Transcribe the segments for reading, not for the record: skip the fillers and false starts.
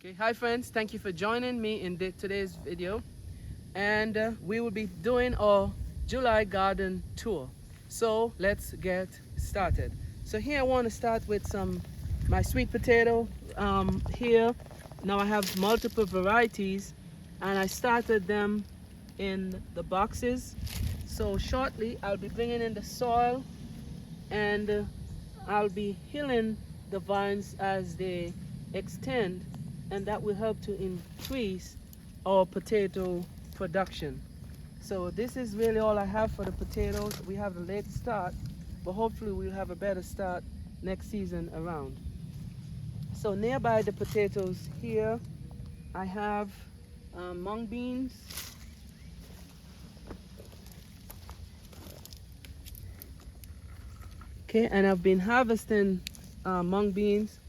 Okay, hi friends, thank you for joining me in today's video, and we will be doing our July garden tour. So let's get started. So here I want to start with my sweet potato here. Now I have multiple varieties and I started them in the boxes. So shortly I'll be bringing in the soil and I'll be healing the vines as they extend, and that will help to increase our potato production. So this is really all I have for the potatoes. We have a late start, but hopefully we'll have a better start next season around. So nearby the potatoes here, I have mung beans. Okay, and I've been harvesting mung beans,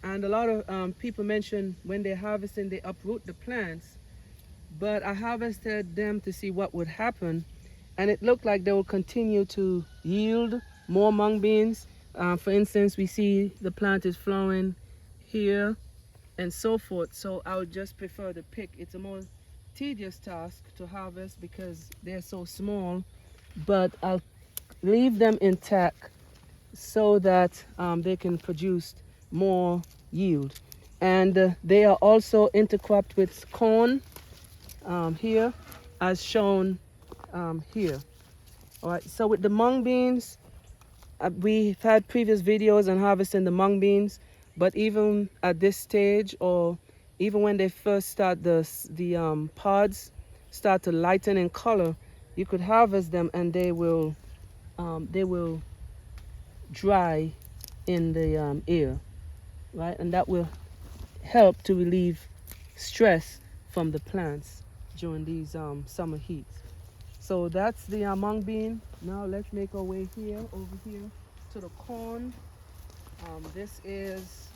and a lot of people mention when they're harvesting they uproot the plants, but I harvested them to see what would happen, and it looked like they will continue to yield more mung beans. For instance, we see the plant is flowering here and so forth, so I would just prefer to pick. It's a more tedious task to harvest because they're so small, but I'll leave them intact so that they can produce more yield. And they are also intercropped with corn here, as shown here. All right, so with the mung beans, we've had previous videos on harvesting the mung beans, but even at this stage, or even when they first start, the pods start to lighten in color, you could harvest them and they will dry in the air, right? And that will help to relieve stress from the plants during these summer heats. So that's the mung bean. Now let's make our way here, over here to the corn. This is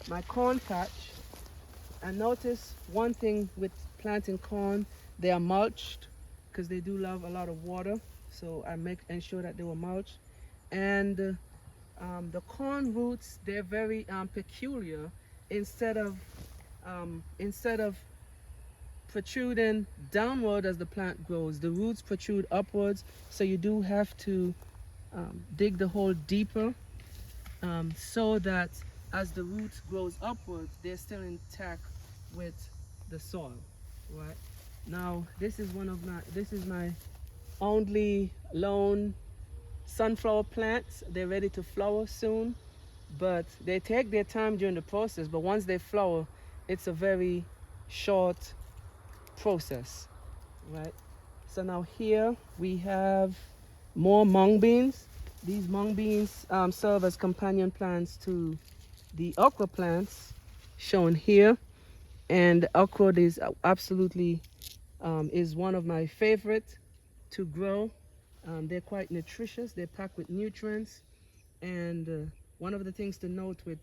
my corn patch. And notice one thing with planting corn, they are mulched because they do love a lot of water. So I ensure that they were mulched. And the corn roots, they're very peculiar. Instead of protruding downward as the plant grows, the roots protrude upwards. So you do have to dig the hole deeper so that as the roots grows upwards, they're still intact with the soil. Right now, this is my only lone sunflower plants. They're ready to flower soon, but they take their time during the process. But once they flower, it's a very short process, right? So now here we have more mung beans. These mung beans serve as companion plants to the okra plants shown here, and okra is absolutely is one of my favorite to grow. They're quite nutritious. They're packed with nutrients, and one of the things to note with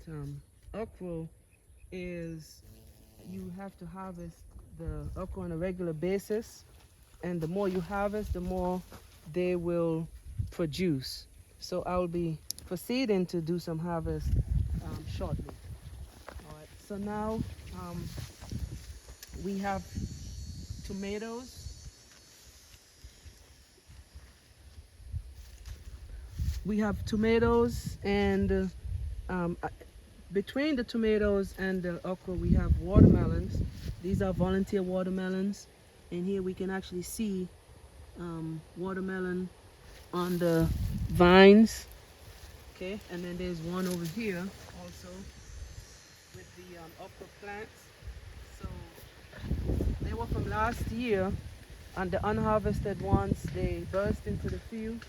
okra is you have to harvest the okra on a regular basis, and the more you harvest, the more they will produce. So I will be proceeding to do some harvest shortly. All right, so now we have tomatoes. We have tomatoes, and between the tomatoes and the okra we have watermelons. These are volunteer watermelons, and here we can actually see watermelon on the vines. Okay, and then there's one over here also with the okra plants. So they were from last year, and the unharvested ones, they burst into the field,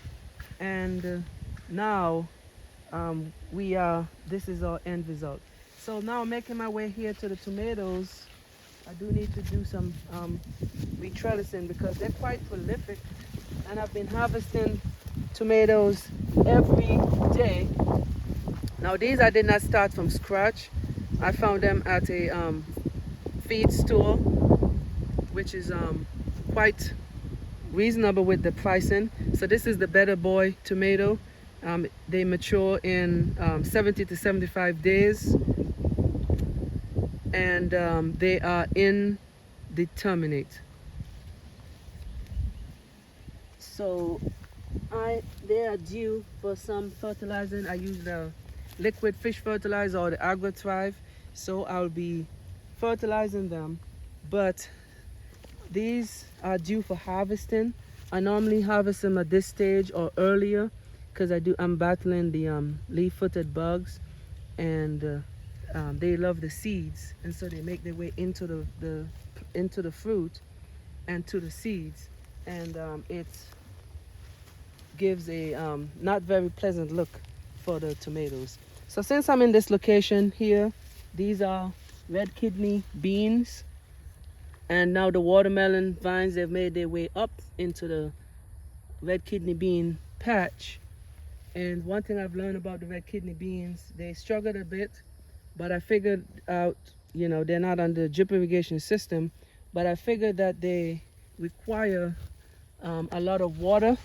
and now this is our end result. So now making my way here to the tomatoes, I do need to do some retrellising because they're quite prolific, and I've been harvesting tomatoes every day. Now these I did not start from scratch. I found them at a feed store, which is quite reasonable with the pricing. So this is the Better Boy tomato. They mature in 70 to 75 days. and they are indeterminate. So they are due for some fertilizing. I use the liquid fish fertilizer or the AgroThrive, so I'll be fertilizing them. But these are due for harvesting. I normally harvest them at this stage or earlier because I'm battling the leaf-footed bugs, and they love the seeds, and so they make their way into the fruit and to the seeds, and it gives a not very pleasant look for the tomatoes. So since I'm in this location here, these are red kidney beans, and now the watermelon vines, they've made their way up into the red kidney bean patch. And one thing I've learned about the red kidney beans, they struggled a bit, but I figured out, they're not on the drip irrigation system, but I figured that they require a lot of water.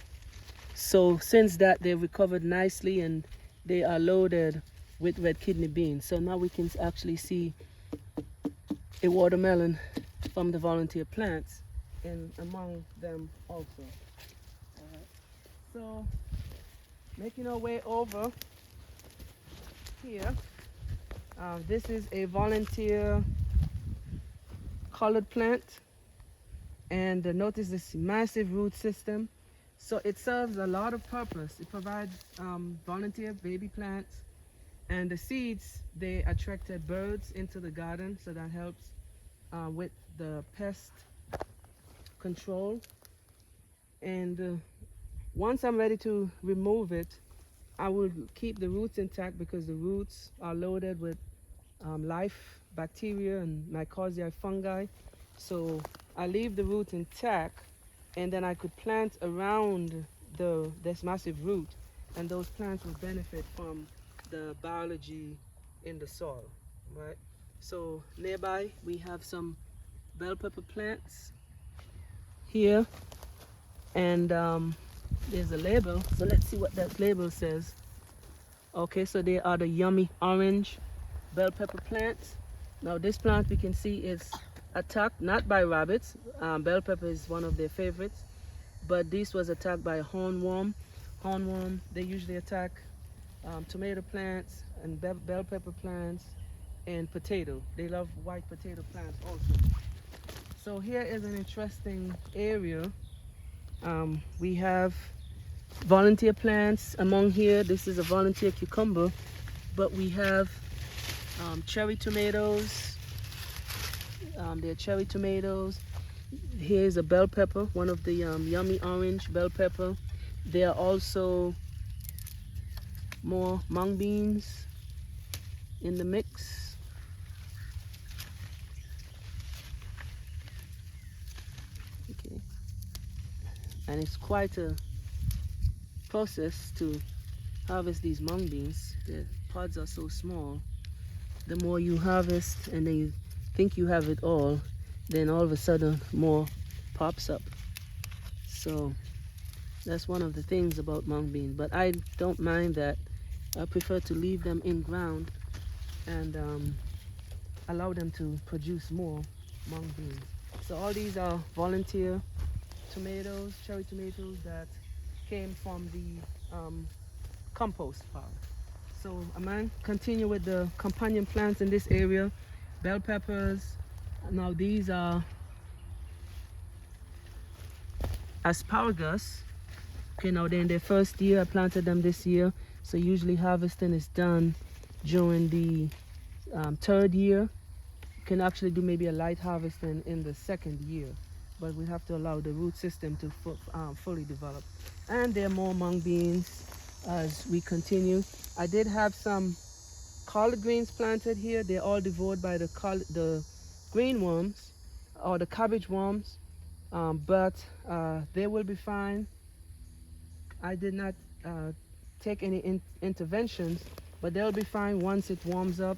So since that, they recovered nicely and they are loaded with red kidney beans. So now we can actually see a watermelon from the volunteer plants and among them also. Alright. So making our way over here, this is a volunteer colored plant, and notice this massive root system. So it serves a lot of purpose. It provides volunteer baby plants, and the seeds, they attracted birds into the garden, so that helps with the pest control. And once I'm ready to remove it, I will keep the roots intact because the roots are loaded with life, bacteria, and mycorrhizae fungi. So I leave the roots intact, and then I could plant around this massive root, and those plants will benefit from the biology in the soil, right? So nearby we have some bell pepper plants here, and there's a label, so let's see what that label says. Okay, so they are the yummy orange bell pepper plants. Now this plant, we can see, is attacked not by rabbits. Bell pepper is one of their favorites, but this was attacked by a hornworm. Hornworm, they usually attack tomato plants and bell pepper plants and potato. They love white potato plants also. So here is an interesting area. We have volunteer plants among here. This is a volunteer cucumber, but we have cherry tomatoes. They're cherry tomatoes. Here's a bell pepper, one of the yummy orange bell pepper. There are also more mung beans in the mix. Okay, and it's quite a process to harvest these mung beans. The pods are so small. The more you harvest and then you think you have it all, then all of a sudden more pops up. So that's one of the things about mung beans, but I don't mind that. I prefer to leave them in ground and allow them to produce more mung beans. So all these are volunteer tomatoes, cherry tomatoes that came from the compost pile. So I'm going to continue with the companion plants in this area. Bell peppers. Now these are asparagus. Okay, now they're in their first year. I planted them this year. So usually harvesting is done during the third year. You can actually do maybe a light harvesting in the second year, but we have to allow the root system to fully develop. And there are more mung beans as we continue. I did have some collard greens planted here. They're all devoured by the green worms or the cabbage worms, but they will be fine. I did not take any interventions, but they'll be fine. Once it warms up,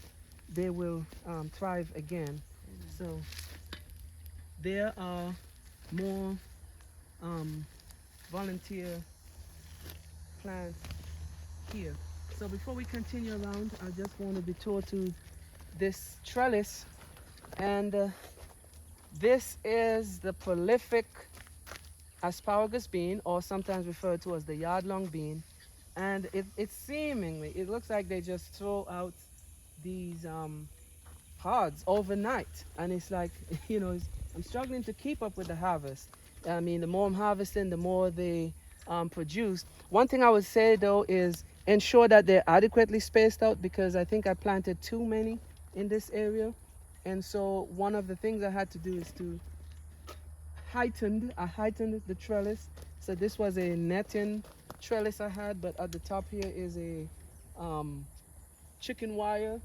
they will thrive again. So there are more volunteer plants here. So before we continue around, I just want to be told to this trellis And this is the prolific asparagus bean, or sometimes referred to as the yard-long bean. And it seemingly, it looks like they just throw out these pods overnight. And it's like, I'm struggling to keep up with the harvest. I mean, the more I'm harvesting, the more they produce. One thing I would say though is ensure that they're adequately spaced out, because I think I planted too many in this area. And so one of the things I had to do is to I heightened the trellis. So this was a netting trellis I had, but at the top here is a chicken wire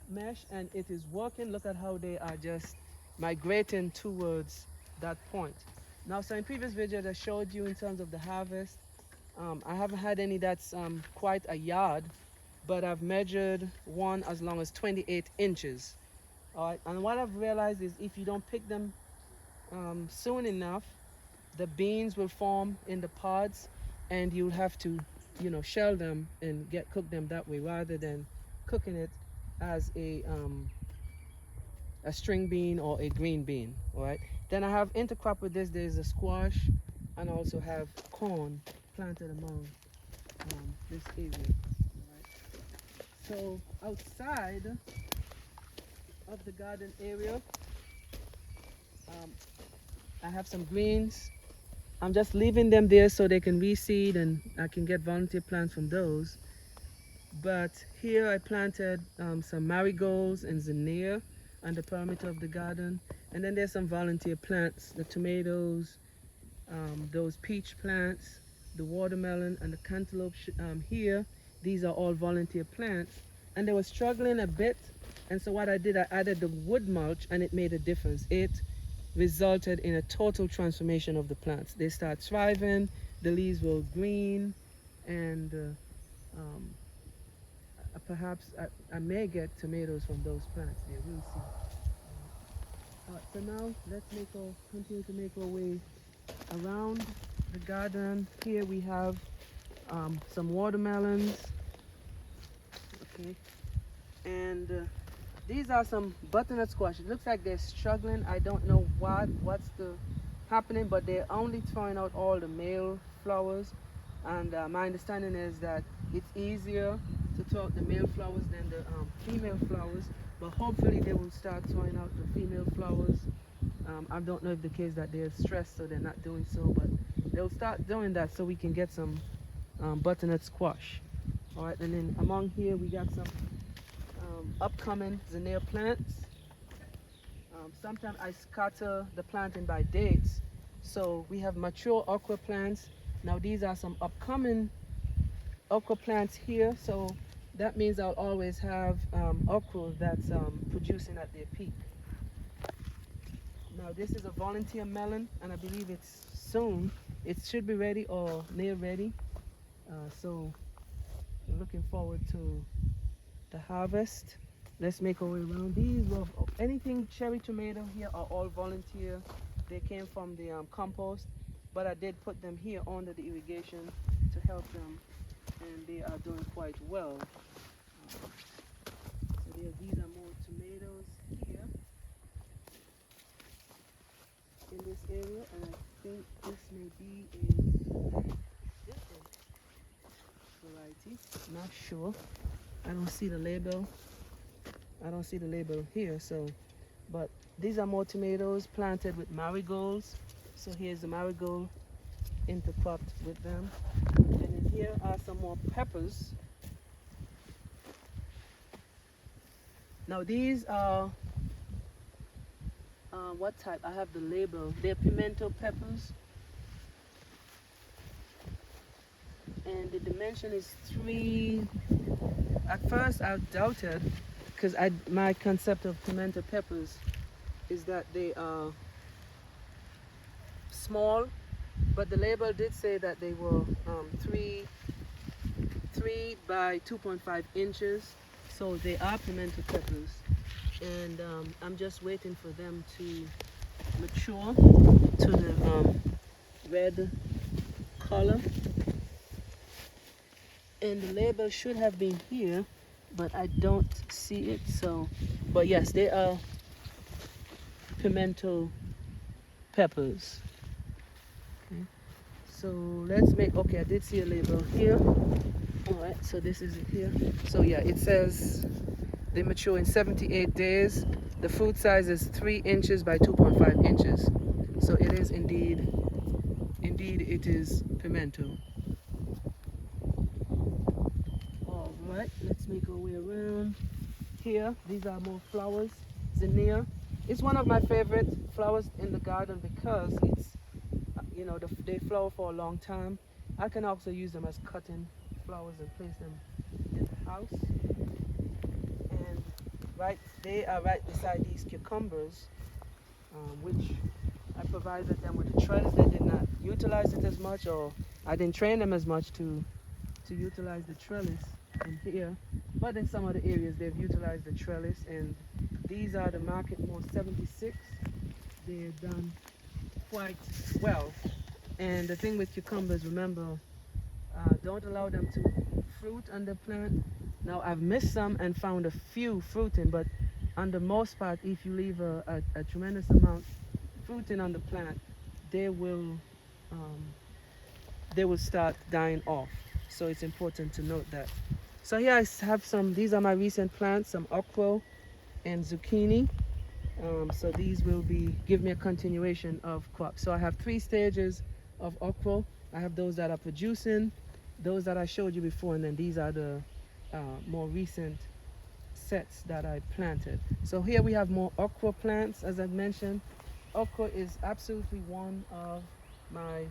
mesh, and it is working. Look at how they are just migrating towards that point. Now, so in previous videos I showed you in terms of the harvest, I haven't had any that's quite a yard, but I've measured one as long as 28 inches. All right, and what I've realized is if you don't pick them soon enough, the beans will form in the pods, and you'll have to, shell them and cook them that way rather than cooking it as a string bean or a green bean. All right. Then I have intercrop with this. There's a squash, and I also have corn planted among this area. All right. So outside of the garden area, I have some greens. I'm just leaving them there so they can reseed, and I can get volunteer plants from those. But here I planted some marigolds and zinnia on the perimeter of the garden. And then there's some volunteer plants, the tomatoes, those peach plants, the watermelon, and the cantaloupe here. These are all volunteer plants. And they were struggling a bit. And so what I did, I added the wood mulch, and it made a difference. It resulted in a total transformation of the plants. They start thriving, the leaves were green, and perhaps I may get tomatoes from those plants there. We'll see. So now let's continue to make our way around the garden. Here we have some watermelons. Okay, and these are some butternut squash. It looks like they're struggling. I don't know what's happening, but they're only throwing out all the male flowers. And my understanding is that it's easier to throw out the male flowers than the female flowers. But hopefully they will start throwing out the female flowers. I don't know if the case that they're stressed, so they're not doing so, but they'll start doing that so we can get some butternut squash. All right, and then among here we got some upcoming zinnia plants. Sometimes I scatter the planting by dates. So we have mature okra plants. Now these are some upcoming okra plants here. So that means I'll always have okra that's producing at their peak. Now this is a volunteer melon, and I believe it's soon. It should be ready or near ready. So we're looking forward to the harvest. Let's make our way around. These were anything cherry tomato here are all volunteer. They came from the compost, but I did put them here under the irrigation to help them, and they are doing quite well. So these are more tomatoes here in this area, and I think this may be a different variety. Not sure. I don't see the label. I don't see the label here, so, but these are more tomatoes planted with marigolds. So here's the marigold intercropped with them. And then here are some more peppers. Now these are, what type? I have the label. They're pimento peppers. And the dimension is 3. At first I doubted, because my concept of pimento peppers is that they are small, but the label did say that they were 3 by 2.5 inches, so they are pimento peppers. And I'm just waiting for them to mature to the red color. And the label should have been here, but I don't see it. So, but yes, they are pimento peppers. Okay. So let's make, okay, I did see a label here. All right, so this is it here. So yeah, it says they mature in 78 days. The fruit size is 3 inches by 2.5 inches. So it is indeed it is pimento. All right, let's make our way around here. These are more flowers. Zinnia. It's one of my favorite flowers in the garden because it's, they flower for a long time. I can also use them as cutting flowers and place them in the house. And they are right beside these cucumbers, which I provided them with a trellis. They did not utilize it as much, or I didn't train them as much to utilize the trellis in here. But in some other areas, they've utilized the trellis. And these are the Market More 76. They're done quite well. And the thing with cucumbers, remember, don't allow them to fruit on the plant. Now, I've missed some and found a few fruiting, but on the most part, if you leave a tremendous amount fruiting on the plant, they will um, they will start dying off. So it's important to note that. So here I have some, these are my recent plants, some okra and zucchini. So these will give me a continuation of crops. So I have 3 stages of okra. I have those that are producing, those that I showed you before, and then these are the more recent sets that I planted. So here we have more okra plants, as I mentioned. Okra is absolutely one of my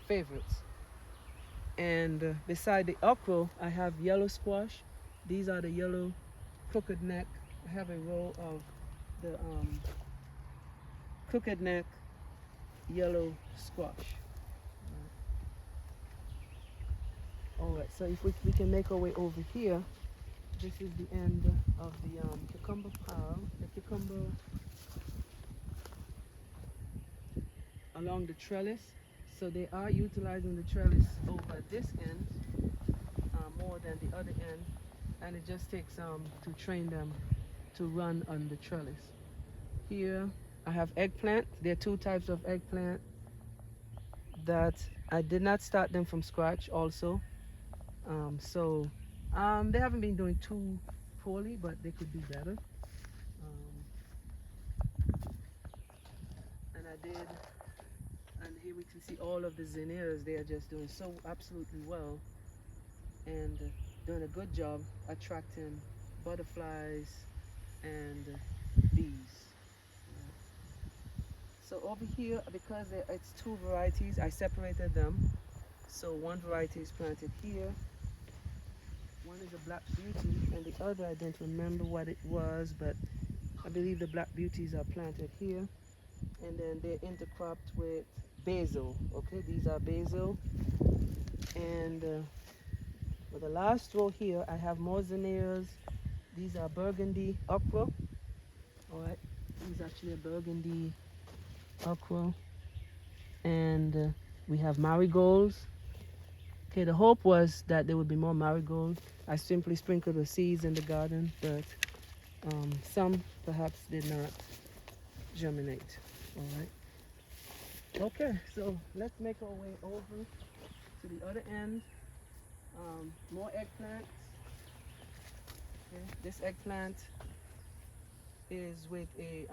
favorites. And beside the okra, I have yellow squash. These are the yellow crooked neck. I have a row of the crooked neck yellow squash. All right, so if we can make our way over here, this is the end of the cucumber pile. The cucumber along the trellis. So they are utilizing the trellis over this end more than the other end, and it just takes to train them to run on the trellis. Here I have eggplant. There are 2 types of eggplant that I did not start them from scratch also. So they haven't been doing too poorly, but they could do better. And I did, and here we can see all of the zinnias. They are just doing so absolutely well and doing a good job attracting butterflies and bees. So over here, because it's 2 varieties, I separated them. So one variety is planted here. One is a Black Beauty, and the other I don't remember what it was, but I believe the Black Beauties are planted here. And then they're intercropped with basil. Okay, these are basil. And for the last row here, I have more zinnias. These are burgundy okra. All right, this is actually a burgundy okra. And we have marigolds. Okay, the hope was that there would be more marigolds. I simply sprinkled the seeds in the garden, but some perhaps did not germinate. All right. Okay, so let's make our way over to the other end. More eggplants. Okay, this eggplant is with a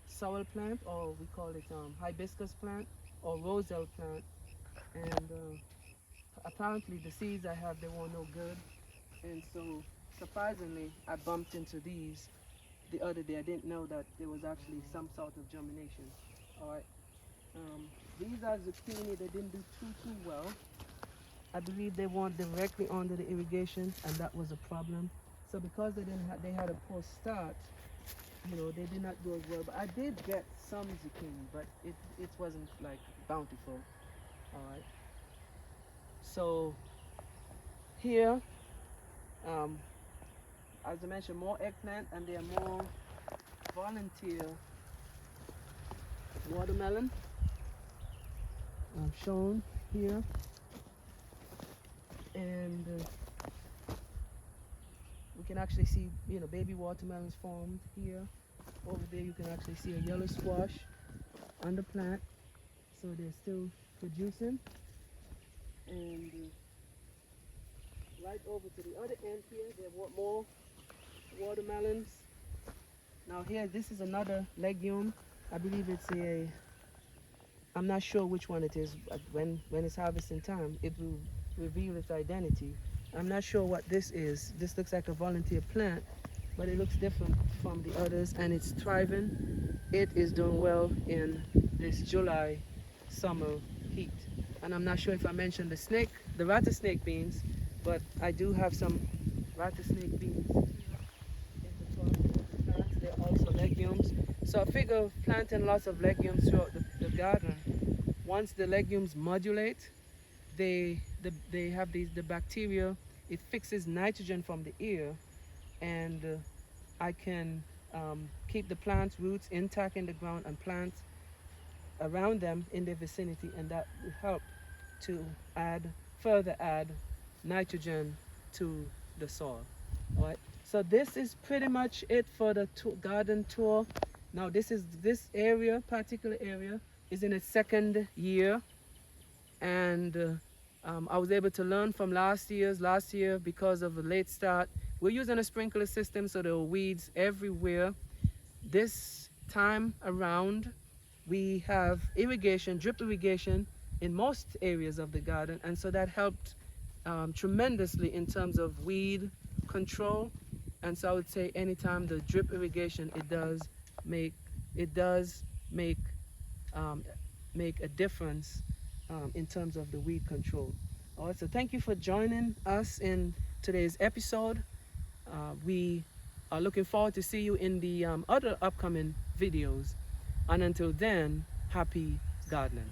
sorrel plant, or we call it hibiscus plant or roselle plant. And apparently the seeds I have, they were no good. And so surprisingly, I bumped into these the other day. I didn't know that there was actually some sort of germination. All right. These are zucchini. They didn't do too well. I believe they weren't directly under the irrigation, and that was a problem. So because they had a poor start, they did not do as well. But I did get some zucchini, but it wasn't like bountiful. All right. So here, as I mentioned, more eggplant, and there are more volunteer watermelon shown here. And we can actually see, baby watermelons formed here. Over there you can actually see a yellow squash on the plant. So they're still producing. And right over to the other end here, there are more watermelons. Now here, this is another legume. I believe it's I'm not sure which one it is. But when it's harvesting time, it will reveal its identity. I'm not sure what this is. This looks like a volunteer plant, but it looks different from the others, and it's thriving. It is doing well in this July summer heat. And I'm not sure if I mentioned the rattlesnake beans, but I do have some rattlesnake beans in the top of the plants. They're also legumes. So I figure planting lots of legumes throughout the garden. Once the legumes modulate, they have the bacteria. It fixes nitrogen from the air, and I can keep the plant's roots intact in the ground and plant around them in their vicinity, and that will help to further add nitrogen to the soil. All right. So this is pretty much it for the garden tour. Now this particular area, is in its second year, and I was able to learn from last year because of the late start. We're using a sprinkler system, so there were weeds everywhere. This time around, we have drip irrigation in most areas of the garden, and so that helped tremendously in terms of weed control. And so I would say anytime the drip irrigation, it does make make a difference in terms of the weed control. All right, so thank you for joining us in today's episode. We are looking forward to see you in the other upcoming videos. And until then, happy gardening.